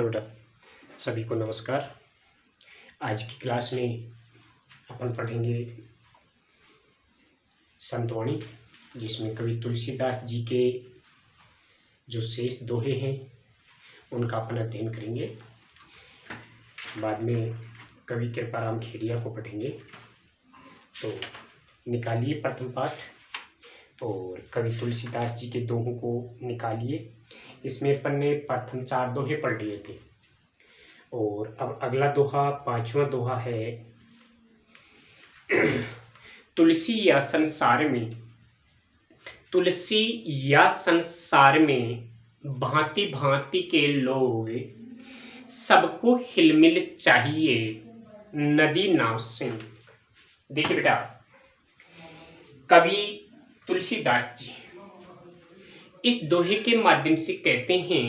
Hello बेटा, सभी को नमस्कार। आज की क्लास में अपन पढ़ेंगे संतवाणी, जिसमें कवि तुलसीदास जी के जो शेष दोहे हैं उनका अपन अध्ययन करेंगे। बाद में कवि कृपाराम खेड़िया को पढ़ेंगे। तो निकालिए प्रथम पाठ और कवि तुलसीदास जी के दोहों को निकालिए। इसमें अपन ने प्रथम 4 दोहे पढ़ लिए थे और अब अगला दोहा 5वां दोहा है। तुलसी या संसार में, तुलसी या संसार में भांति भांति के लोग, सबको हिलमिल चाहिए नदी नाव सिंह। देखिए बेटा, कवि तुलसीदास जी इस दोहे के माध्यम से कहते हैं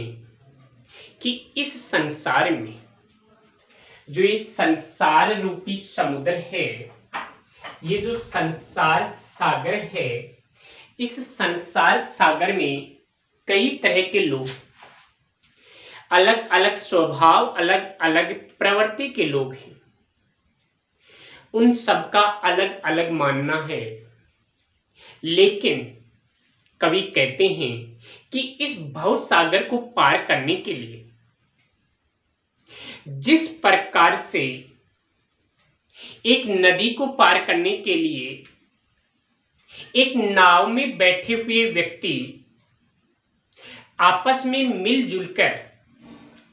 कि इस संसार में जो ये संसार रूपी समुद्र है, ये जो संसार सागर है, इस संसार सागर में कई तरह के लोग, अलग अलग स्वभाव, अलग अलग प्रवृत्ति के लोग हैं। उन सबका अलग अलग मानना है, लेकिन कवि कहते हैं कि इस भव सागर को पार करने के लिए जिस प्रकार से एक नदी को पार करने के लिए एक नाव में बैठे हुए व्यक्ति आपस में मिलजुल कर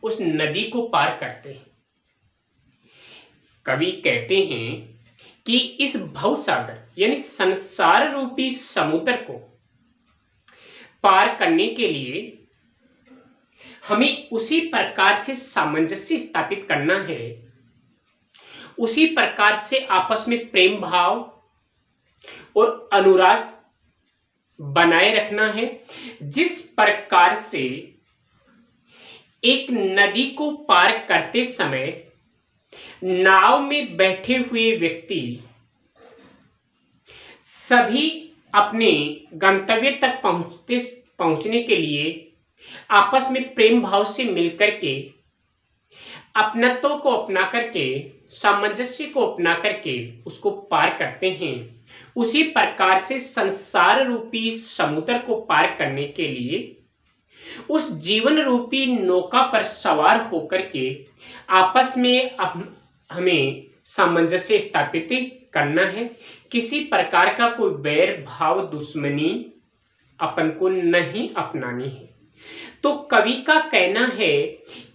उस नदी को पार करते हैं, कवि कहते हैं कि इस भव सागर यानी संसार रूपी समुद्र को पार करने के लिए हमें उसी प्रकार से सामंजस्य स्थापित करना है, उसी प्रकार से आपस में प्रेम भाव और अनुराग बनाए रखना है, जिस प्रकार से एक नदी को पार करते समय नाव में बैठे हुए व्यक्ति सभी अपने गंतव्य तक पहुंचने के लिए आपस में प्रेम भाव से मिलकर के, अपनत्व को अपना करके, सामंजस्य को अपना करके उसको पार करते हैं। उसी प्रकार से संसार रूपी समुद्र को पार करने के लिए उस जीवन रूपी नौका पर सवार होकर के आपस में हमें सामंजस्य स्थापित करना है। किसी प्रकार का कोई बैर भाव, दुश्मनी अपन को नहीं अपनानी है। तो कवि का कहना है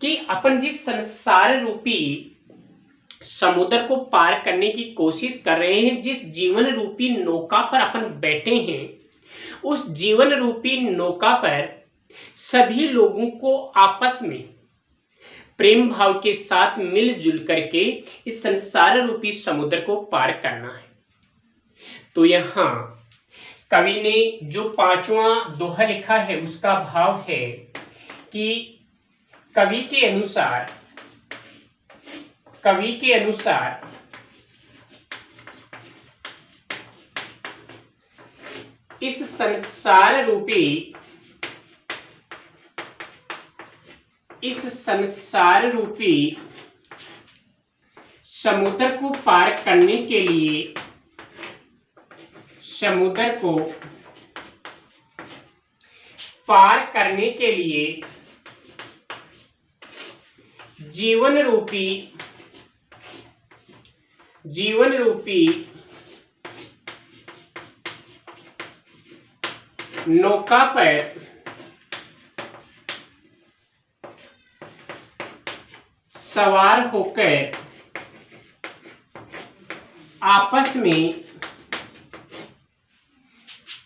कि अपन जिस संसार रूपी समुद्र को पार करने की कोशिश कर रहे हैं, जिस जीवन रूपी नौका पर अपन बैठे हैं, उस जीवन रूपी नौका पर सभी लोगों को आपस में प्रेम भाव के साथ मिलजुल करके इस संसार रूपी समुद्र को पार करना है। तो यहाँ कवि ने जो 5वां दोहा लिखा है उसका भाव है कि कवि के अनुसार इस संसार रूपी समुद्र को पार करने के लिए जीवन रूपी नौका पर सवार होकर आपस में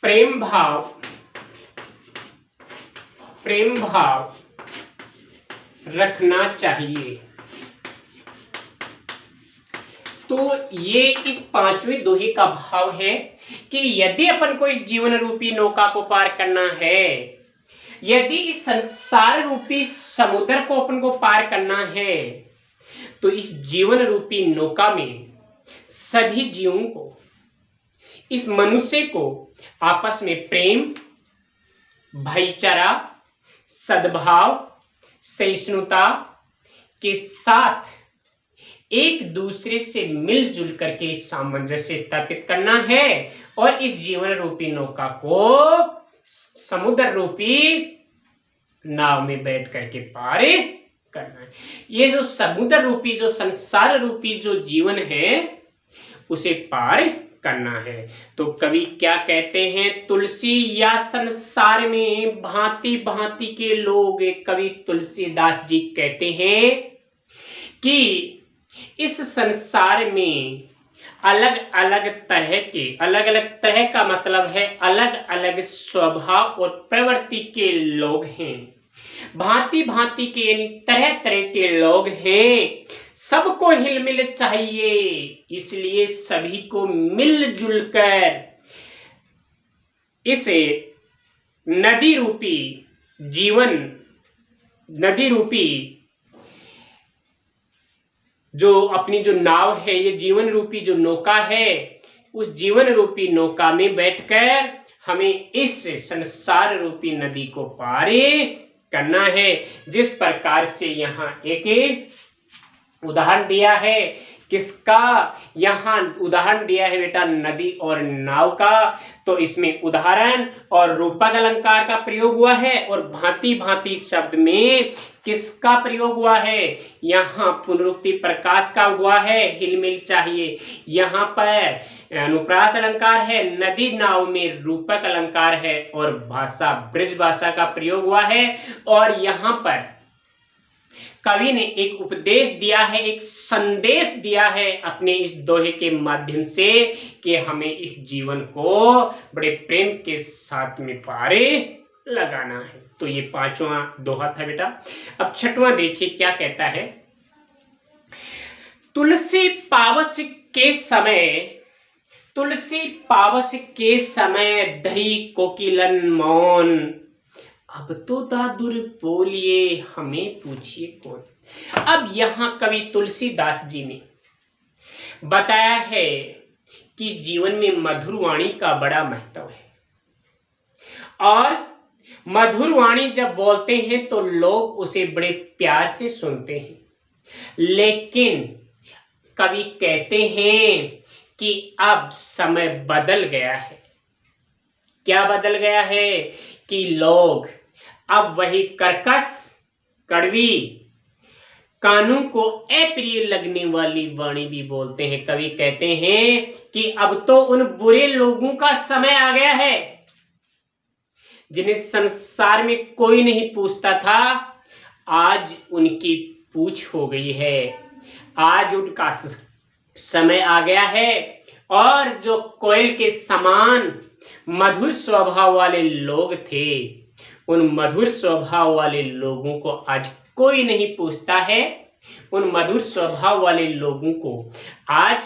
प्रेम भाव रखना चाहिए। तो ये इस 5वें दोहे का भाव है कि यदि अपन को इस जीवन रूपी नौका को पार करना है, यदि इस संसार रूपी समुद्र को अपन को पार करना है, तो इस जीवन रूपी नौका में सभी जीवों को, इस मनुष्य को आपस में प्रेम, भाईचारा, सद्भाव, सहिष्णुता, के साथ एक दूसरे से मिलजुल करके सामंजस्य स्थापित करना है और इस जीवन रूपी नौका को समुद्र रूपी नाव में बैठ करके पार करना है। ये जो समुद्र रूपी, जो संसार रूपी जो जीवन है उसे पार करना है। तो कवि क्या कहते हैं, तुलसी या संसार में भांति भांति के लोग, कवि तुलसीदास जी कहते हैं कि इस संसार में अलग अलग तरह का मतलब है अलग अलग स्वभाव और प्रवृत्ति के लोग हैं, भांति भांति के यानी तरह तरह के लोग हैं। सबको हिलमिल चाहिए, इसलिए सभी को मिलजुल कर इसे नदी रूपी जीवन, नदी रूपी जो अपनी जो नाव है, ये जीवन रूपी जो नौका है, उस जीवन रूपी नौका में बैठकर हमें इस संसार रूपी नदी को पार करना है। जिस प्रकार से यहाँ एक उदाहरण दिया है, किसका यहाँ उदाहरण दिया है बेटा, नदी और नाव का। तो इसमें उदाहरण और रूपक अलंकार का प्रयोग हुआ है और भांति भांति शब्द में किसका प्रयोग हुआ है, यहाँ पुनरुक्ति प्रकाश का हुआ है, हिलमिल चाहिए। यहाँ पर अनुप्रास अलंकार है, नदी नाव में रूपक अलंकार है और भाषा ब्रज भाषा का प्रयोग हुआ है। और यहाँ पर कवि ने एक उपदेश दिया है, एक संदेश दिया है अपने इस दोहे के माध्यम से कि हमें इस जीवन को बड़े प्रेम के साथ में पार लगाना है। तो ये पांचवा दोहा था बेटा। अब छठवां देखिए क्या कहता है, तुलसी पावस के समय धरी कोकिलन मौन, अब तो दादुर बोलिए हमें पूछिए कौन। अब यहाँ कवि तुलसीदास जी ने बताया है कि जीवन में मधुर वाणी का बड़ा महत्व है और मधुर वाणी जब बोलते हैं तो लोग उसे बड़े प्यार से सुनते हैं। लेकिन कवि कहते हैं कि अब समय बदल गया है। क्या बदल गया है कि लोग अब वही कर्कश, कड़वी, कानों को अप्रिय लगने वाली वाणी भी बोलते हैं। कवि कहते हैं कि अब तो उन बुरे लोगों का समय आ गया है जिन्हें संसार में कोई नहीं पूछता था, आज उनकी पूछ हो गई है, आज उनका समय आ गया है। और जो कोयल के समान मधुर स्वभाव वाले लोग थे, उन मधुर स्वभाव वाले लोगों को आज कोई नहीं पूछता है। उन मधुर स्वभाव वाले लोगों को आज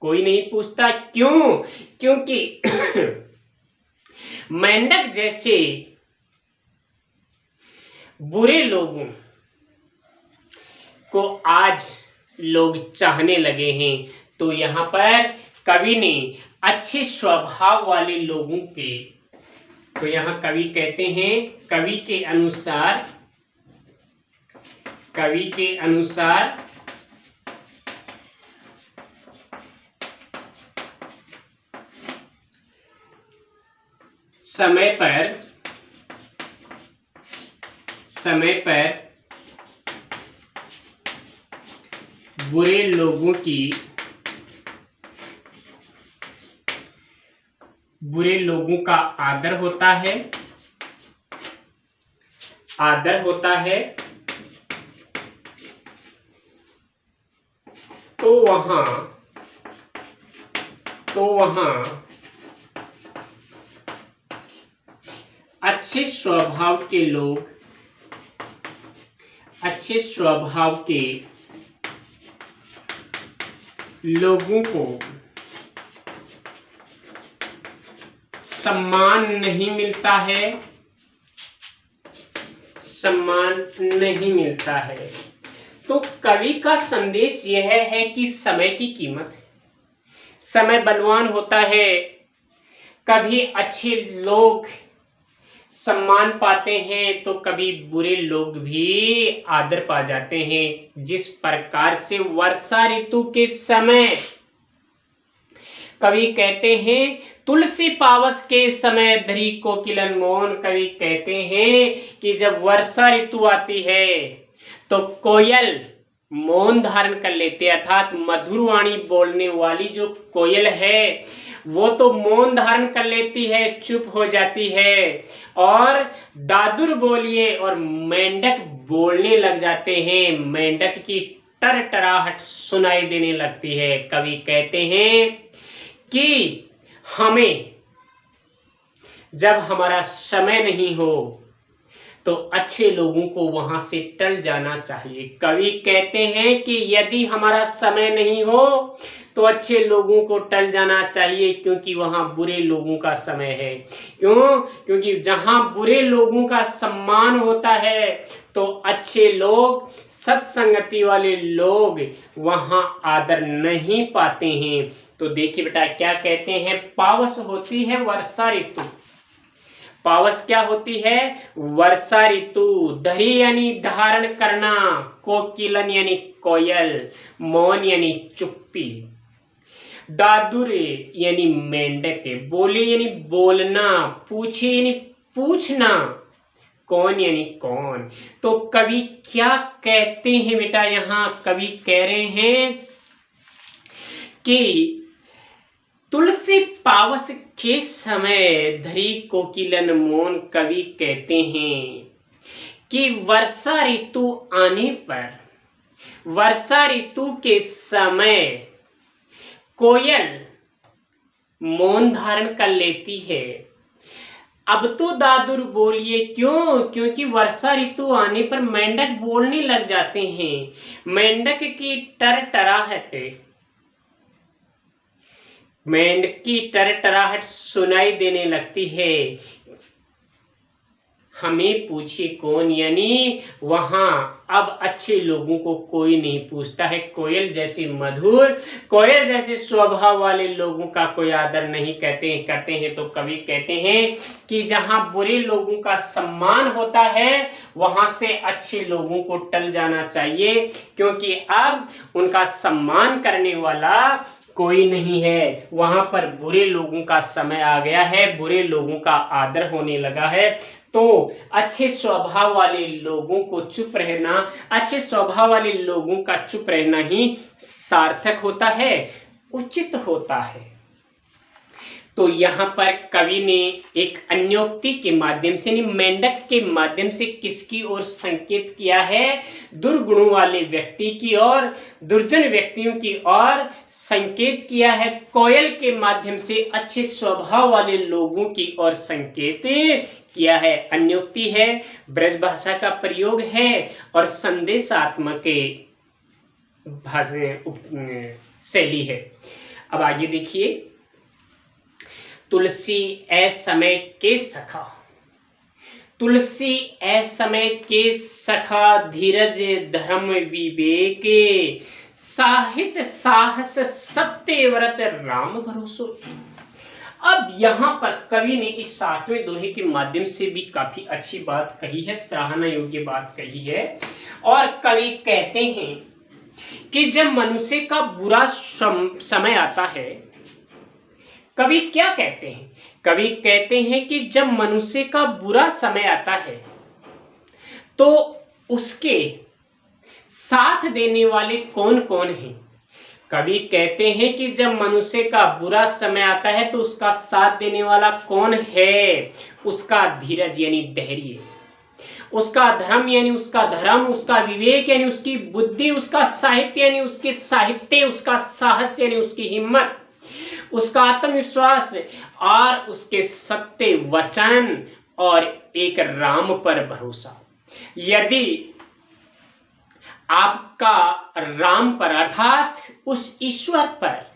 कोई नहीं पूछता। क्यों? क्योंकि मेंढक जैसे बुरे लोगों को आज लोग चाहने लगे हैं। तो यहाँ पर कवि ने अच्छे स्वभाव वाले लोगों के, तो यहाँ कवि कहते हैं, कवि के अनुसार समय पर बुरे लोगों का आदर होता है, तो वहाँ अच्छे स्वभाव के लोगों को सम्मान नहीं मिलता है। तो कवि का संदेश यह है कि समय की कीमत है, समय बलवान होता है। कभी अच्छे लोग सम्मान पाते हैं तो कभी बुरे लोग भी आदर पा जाते हैं। जिस प्रकार से वर्षा ऋतु के समय कवि कहते हैं तुलसी पावस के समय धरी कोकिलन मौन, कवि कहते हैं कि जब वर्षा ऋतु आती है तो कोयल मौन धारण कर लेते, अर्थात मधुर वाणी बोलने वाली जो कोयल है वो तो मौन धारण कर लेती है, चुप हो जाती है, और दादुर बोलिए और मेंढक बोलने लग जाते हैं। मेंढक की टरटराहट सुनाई देने लगती है। कवि कहते हैं कि हमें जब हमारा समय नहीं हो तो अच्छे लोगों को वहां से टल जाना चाहिए। कवि कहते हैं कि यदि हमारा समय नहीं हो तो अच्छे लोगों को टल जाना चाहिए, क्योंकि वहां बुरे लोगों का समय है। क्यों? क्योंकि जहां बुरे लोगों का सम्मान होता है तो अच्छे लोग, सत्संगति वाले लोग वहां आदर नहीं पाते हैं। तो देखिए बेटा क्या कहते हैं, पावस होती है वर्षा ऋतु। पावस क्या होती है? वर्षा ऋतु। धरी यानी धारण करना, कोकिलन यानी कोयल, मौन यानी चुप्पी, दादुरे यानी मेंढक, बोले यानी बोलना, पूछे यानी पूछना, कौन यानी कौन। तो कवि क्या कहते हैं बेटा, यहाँ कवि कह रहे हैं कि तुलसी पावस के समय धरी कोकिलन मौन, कवि कहते हैं कि वर्षा ऋतु आने पर, वर्षा ऋतु के समय कोयल मौन धारण कर लेती है। अब तो दादुर बोलिए, क्यों? क्योंकि वर्षा ऋतु आने पर मेंढक बोलने लग जाते हैं। मेंढक की टरटराहट, मेंढक की टरटराहट सुनाई देने लगती है। हमें पूछिए कौन, यानी वहां अब अच्छे लोगों को कोई नहीं पूछता है। कोयल जैसे मधुर, कोयल जैसे स्वभाव वाले लोगों का कोई आदर नहीं करते हैं। तो कवि कहते हैं कि जहां बुरे लोगों का सम्मान होता है वहां से अच्छे लोगों को टल जाना चाहिए, क्योंकि अब उनका सम्मान करने वाला कोई नहीं है। वहां पर बुरे लोगों का समय आ गया है, बुरे लोगों का आदर होने लगा है। तो अच्छे स्वभाव वाले लोगों को चुप रहना, अच्छे स्वभाव वाले लोगों का चुप रहना ही सार्थक होता है, उचित होता है। तो यहाँ पर कवि ने एक अन्योक्ति के माध्यम से, मेंढक के माध्यम से किसकी ओर संकेत किया है? दुर्गुणों वाले व्यक्ति की और दुर्जन व्यक्तियों की ओर संकेत किया है। कोयल के माध्यम से अच्छे स्वभाव वाले लोगों की ओर संकेत किया है। अन्योक्ति है, ब्रज भाषा का प्रयोग है और संदेशात्मक शैली है। अब आगे देखिए, तुलसी ए समय के सखा, तुलसी ए समय के सखा, धीरज धर्म विवेक, साहित्य साहस सत्य व्रत राम भरोसो। अब यहाँ पर कवि ने इस 7वें दोहे के माध्यम से भी काफी अच्छी बात कही है, सराहना योग्य बात कही है। और कवि कहते हैं कि जब मनुष्य का बुरा समय आता है, कवि क्या कहते हैं? कवि कहते हैं कि जब मनुष्य का बुरा समय आता है तो उसके साथ देने वाले कौन कौन हैं? कवि कहते हैं कि जब मनुष्य का बुरा समय आता है तो उसका साथ देने वाला कौन है? उसका धीरज यानी धैर्य, उसका धर्म यानी उसका धर्म, उसका विवेक यानी उसकी बुद्धि, उसका साहित्य यानी उसके साहित्य, उसका साहस यानी उसकी हिम्मत, उसका आत्मविश्वास और उसके सत्य वचन और एक राम पर भरोसा। यदि आपका राम पर अर्थात उस ईश्वर पर,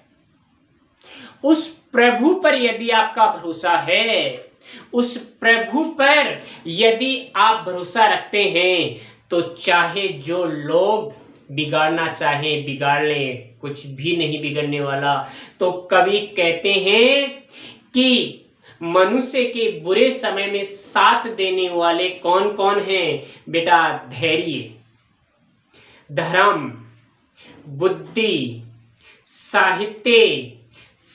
उस प्रभु पर यदि आपका भरोसा है, उस प्रभु पर यदि आप भरोसा रखते हैं तो चाहे जो लोग बिगाड़ना चाहे बिगाड़ लें, कुछ भी नहीं बिगड़ने वाला। तो कवि कहते हैं कि मनुष्य के बुरे समय में साथ देने वाले कौन कौन हैं बेटा? धैर्य, धर्म, बुद्धि, साहित्य,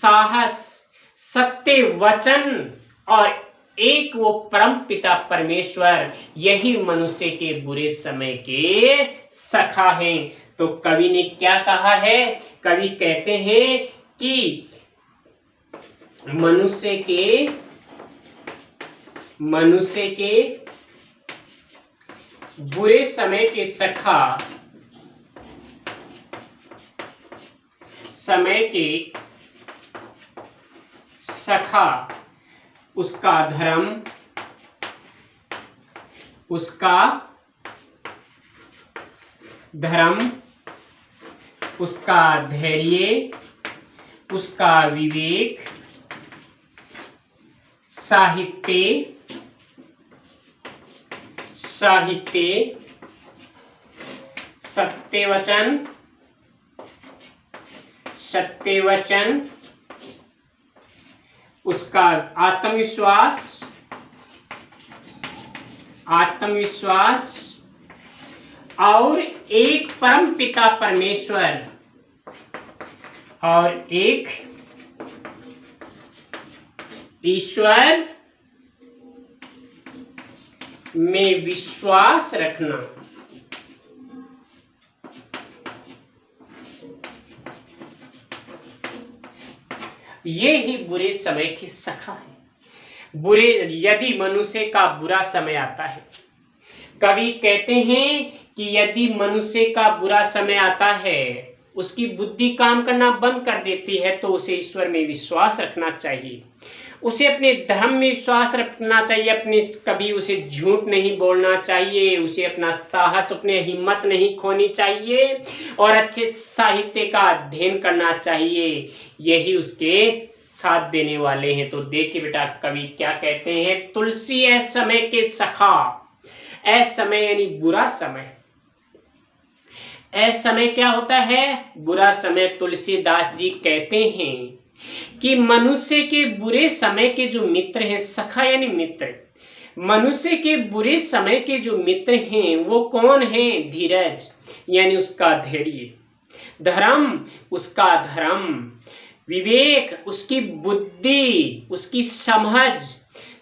साहस, सत्य वचन और एक वो परम पिता परमेश्वर, यही मनुष्य के बुरे समय के सखा हैं। तो कवि ने क्या कहा है? कवि कहते हैं कि मनुष्य के बुरे समय के सखा, उसका धर्म, उसका धैर्य, उसका विवेक, साहित्य, सत्यवचन, उसका आत्मविश्वास, और एक परम पिता परमेश्वर, और एक ईश्वर में विश्वास रखना। ये ही बुरे समय की सखा है। यदि मनुष्य का बुरा समय आता है, कवि कहते हैं कि यदि मनुष्य का बुरा समय आता है, उसकी बुद्धि काम करना बंद कर देती है, तो उसे ईश्वर में विश्वास रखना चाहिए, उसे अपने धर्म में विश्वास रखना चाहिए, कभी उसे झूठ नहीं बोलना चाहिए, उसे अपना साहस, अपने हिम्मत नहीं खोनी चाहिए और अच्छे साहित्य का अध्ययन करना चाहिए। यही उसके साथ देने वाले हैं। तो देखिए बेटा, कवि क्या कहते हैं? तुलसी ऐ समय के सखा, ऐ समय यानी बुरा समय। ऐ समय क्या होता है? बुरा समय। तुलसीदास जी कहते हैं कि मनुष्य के बुरे समय के जो मित्र हैं, सखा यानी मित्र, मनुष्य के बुरे समय के जो मित्र हैं वो कौन हैं? धीरज यानी उसका धैर्य, धर्म उसका धर्म, विवेक उसकी बुद्धि, उसकी समझ,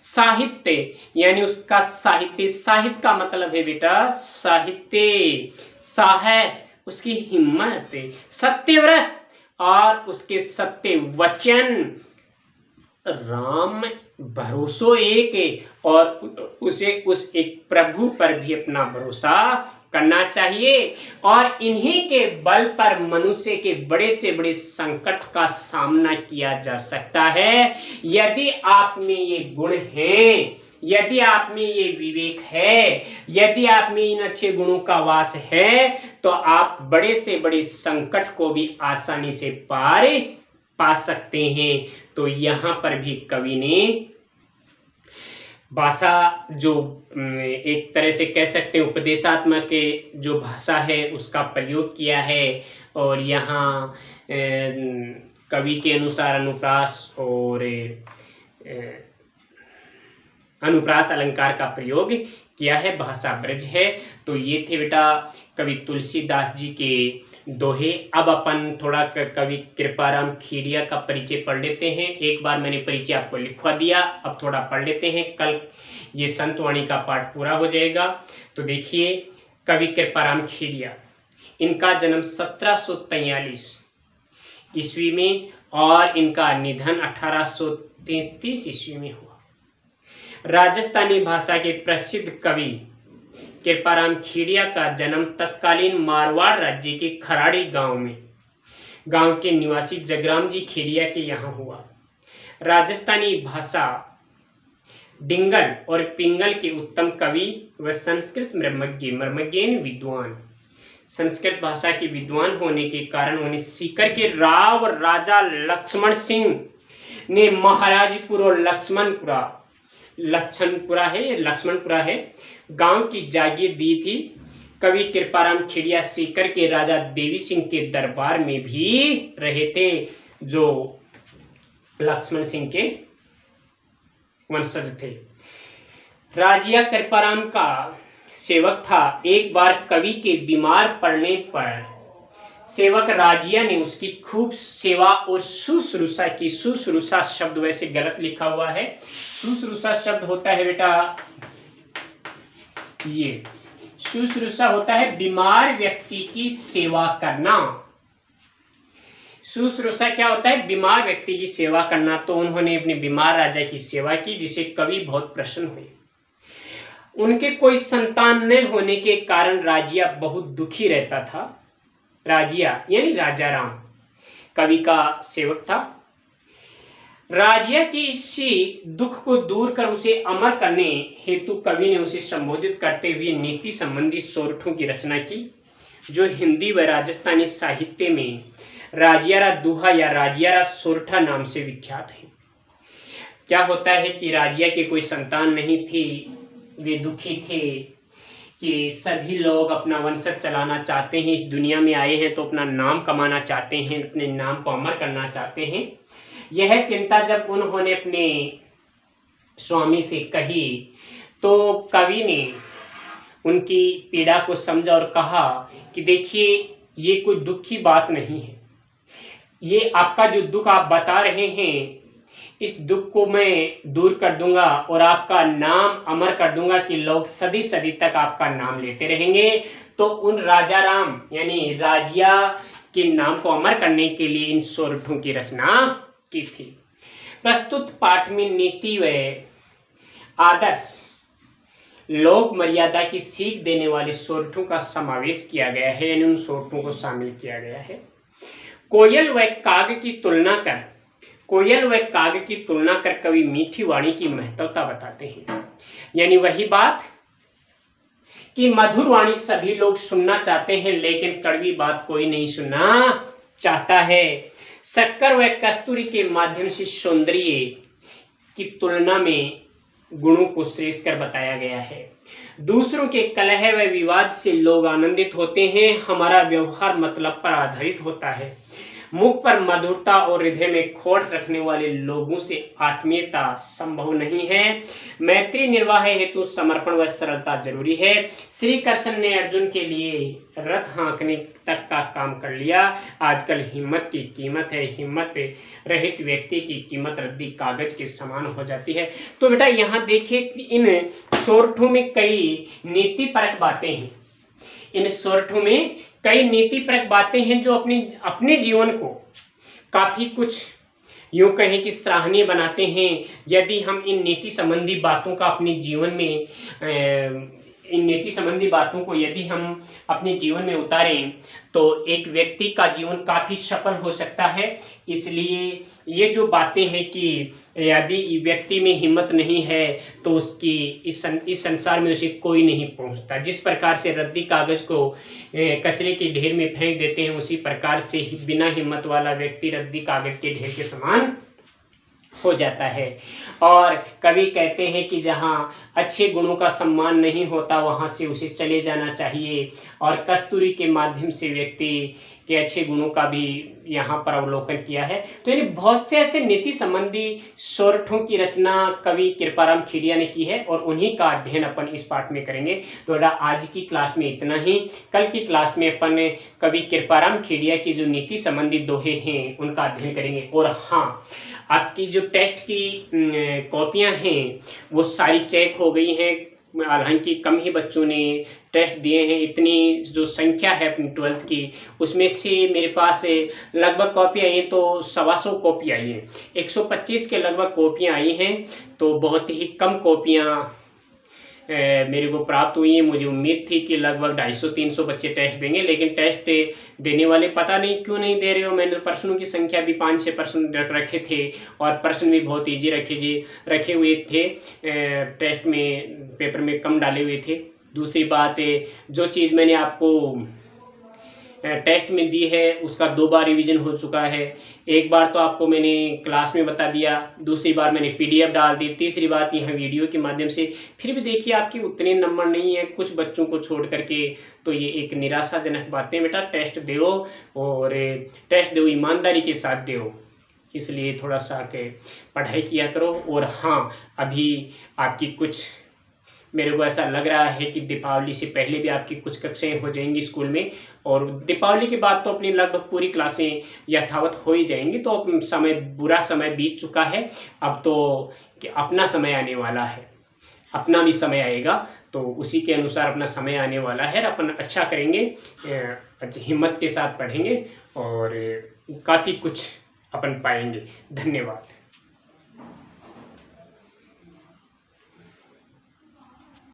साहित्य यानी उसका साहित्य, साहित्य का मतलब है बेटा साहित्य, साहस उसकी हिम्मत, सत्यव्रत और उसके सत्य वचन, राम भरोसो एक, और उसे उस एक प्रभु पर भी अपना भरोसा करना चाहिए। और इन्हीं के बल पर मनुष्य के बड़े से बड़े संकट का सामना किया जा सकता है। यदि आप में ये गुण हैं, यदि आप में ये विवेक है, यदि आप में इन अच्छे गुणों का वास है, तो आप बड़े से बड़े संकट को भी आसानी से पार पा सकते हैं। तो यहाँ पर भी कवि ने भाषा, जो एक तरह से कह सकते हैं उपदेशात्मक जो भाषा है उसका प्रयोग किया है। और यहाँ कवि के अनुसार अनुप्रास और अनुप्रास अलंकार का प्रयोग किया है, भाषा ब्रज है। तो ये थे बेटा कवि तुलसीदास जी के दोहे। अब अपन थोड़ा कवि कृपाराम खेड़िया का परिचय पढ़ लेते हैं। एक बार मैंने परिचय आपको लिखवा दिया, अब थोड़ा पढ़ लेते हैं, कल ये संतवाणी का पाठ पूरा हो जाएगा। तो देखिए, कवि कृपाराम खेड़िया, इनका जन्म 1743 ईस्वी में और इनका निधन 1833 ईस्वी में हुआ। राजस्थानी भाषा के प्रसिद्ध कवि कृपाराम खेड़िया का जन्म तत्कालीन मारवाड़ राज्य के खराड़ी गांव के निवासी जगराम जी खेड़िया के यहाँ हुआ। राजस्थानी भाषा डिंगल और पिंगल के उत्तम कवि व संस्कृत मर्मज्ञ विद्वान। संस्कृत भाषा के विद्वान होने के कारण उन्हें सीकर के राव राजा लक्ष्मण सिंह ने महाराजपुर और लक्ष्मणपुरा है गांव की जागीर दी थी। कवि कृपाराम खेड़िया सीकर के राजा देवी सिंह के दरबार में भी रहे थे, जो लक्ष्मण सिंह के वंशज थे। राजिया कृपाराम का सेवक था। एक बार कवि के बीमार पड़ने पर सेवक राजिया ने उसकी खूब सेवा और शुश्रूषा की। शुश्रूषा शब्द वैसे गलत लिखा हुआ है, शुश्रूषा शब्द होता है बेटा, ये शुश्रूषा होता है बीमार व्यक्ति की सेवा करना। शुश्रूषा क्या होता है? बीमार व्यक्ति की सेवा करना। तो उन्होंने अपने बीमार राजा की सेवा की, जिसे कवि बहुत प्रसन्न हुए। उनके कोई संतान न होने के कारण राजिया बहुत दुखी रहता था। राजिया यानी राजा राम कवि का सेवक था। राजिया के इसी दुख को दूर कर उसे अमर करने हेतु कवि ने उसे संबोधित करते हुए नीति संबंधी सोरठों की रचना की, जो हिंदी व राजस्थानी साहित्य में राजियारा दोहा या राजियारा सोरठा नाम से विख्यात है। क्या होता है कि राजिया के कोई संतान नहीं थी, वे दुखी थे कि सभी लोग अपना वंशज चलाना चाहते हैं, इस दुनिया में आए हैं तो अपना नाम कमाना चाहते हैं, अपने नाम को अमर करना चाहते हैं। यह चिंता जब उन्होंने अपने स्वामी से कही तो कवि ने उनकी पीड़ा को समझा और कहा कि देखिए, ये कोई दुख की बात नहीं है, ये आपका जो दुख आप बता रहे हैं, इस दुख को मैं दूर कर दूंगा और आपका नाम अमर कर दूंगा कि लोग सदी सदी तक आपका नाम लेते रहेंगे। तो उन राजा राम यानी राजिया के नाम को अमर करने के लिए इन सोरठों की रचना की थी। प्रस्तुत पाठ में नीति व आदर्श लोक मर्यादा की सीख देने वाले सोरठों का समावेश किया गया है, यानी उन सोरठों को शामिल किया गया है। कोयल व काग की तुलना कर कवि मीठी वाणी की महत्वता बताते हैं। यानी वही बात कि मधुर वाणी सभी लोग सुनना चाहते हैं, लेकिन कड़वी बात कोई नहीं सुनना चाहता है। शक्कर व कस्तूरी के माध्यम से सौंदर्य की तुलना में गुणों को श्रेष्ठ कर बताया गया है। दूसरों के कलह व विवाद से लोग आनंदित होते हैं, हमारा व्यवहार मतलब पर आधारित होता है। मुख पर मधुरता और हृदय में खोट रखने वाले लोगों से आत्मीयता संभव नहीं है। मैत्री निर्वाह हेतु समर्पण व सरलता जरूरी है। श्री कृष्ण ने अर्जुन के लिए रथ हाँकने तक का काम कर लिया। आजकल हिम्मत की कीमत है, हिम्मत रहित व्यक्ति की कीमत रद्दी कागज के समान हो जाती है। तो बेटा यहाँ देखिए कि इन सोरठों में कई नीतिपरक बातें हैं। इन सोरठों में कई नीतिपरक बातें हैं जो अपने जीवन को काफ़ी कुछ यूँ कहें कि सराहनीय बनाते हैं। यदि हम इन नीति संबंधी बातों का अपने जीवन में इन नीति संबंधी बातों को यदि हम अपने जीवन में उतारें तो एक व्यक्ति का जीवन काफ़ी सफल हो सकता है। इसलिए ये जो बातें हैं कि यदि व्यक्ति में हिम्मत नहीं है तो उसकी इस संसार में उसे कोई नहीं पहुंचता। जिस प्रकार से रद्दी कागज को कचरे के ढेर में फेंक देते हैं, उसी प्रकार से बिना हिम्मत वाला व्यक्ति रद्दी कागज के ढेर के समान हो जाता है। और कवि कहते हैं कि जहाँ अच्छे गुणों का सम्मान नहीं होता वहाँ से उसे चले जाना चाहिए। और कस्तूरी के माध्यम से व्यक्ति के अच्छे गुणों का भी यहाँ पर अवलोकन किया है। तो यानी बहुत से ऐसे नीति संबंधी सोरठों की रचना कवि कृपाराम खेड़िया ने की है और उन्हीं का अध्ययन अपन इस पाठ में करेंगे। तो आज की क्लास में इतना ही। कल की क्लास में अपन कवि कृपाराम खेड़िया की जो नीति संबंधी दोहे हैं उनका अध्ययन करेंगे। और हाँ, आपकी जो टेस्ट की कॉपियाँ हैं वो सारी चेक हो गई हैं। हालांकि कम ही बच्चों ने टेस्ट दिए हैं। इतनी जो संख्या है अपनी 12th की, उसमें से मेरे पास लगभग कॉपी आई है तो 125 कॉपी आई हैं। 125 के लगभग कॉपियाँ आई हैं। तो बहुत ही कम कॉपियाँ मेरे को प्राप्त हुई हैं। मुझे उम्मीद थी कि लगभग 250-300 बच्चे टेस्ट देंगे, लेकिन टेस्ट देने वाले पता नहीं क्यों नहीं दे रहे हो। मैंने प्रश्नों की संख्या भी 5-6 प्रश्न रखे थे और प्रश्न भी बहुत ईजी रखे हुए थे। टेस्ट में पेपर में कम डाले हुए थे। दूसरी बात, जो चीज़ मैंने आपको टेस्ट में दी है उसका 2 बार रिवीजन हो चुका है। एक बार तो आपको मैंने क्लास में बता दिया, दूसरी बार मैंने PDF डाल दी, तीसरी बात यहाँ वीडियो के माध्यम से। फिर भी देखिए आपके उतने नंबर नहीं है कुछ बच्चों को छोड़ करके, तो ये एक निराशाजनक बातें। बेटा टेस्ट दो और टेस्ट दो, ईमानदारी के साथ दो। इसलिए थोड़ा सा के पढ़ाई किया करो। और हाँ, अभी आपकी कुछ, मेरे को ऐसा लग रहा है कि दीपावली से पहले भी आपकी कुछ कक्षाएं हो जाएंगी स्कूल में, और दीपावली के बाद तो अपनी लगभग पूरी क्लासें यथावत हो ही जाएंगी। तो अब समय, बुरा समय बीत चुका है, अब तो कि अपना समय आने वाला है, अपना भी समय आएगा, तो उसी के अनुसार अपना समय आने वाला है। अपन अच्छा करेंगे, हिम्मत के साथ पढ़ेंगे और काफ़ी कुछ अपन पाएंगे। धन्यवाद।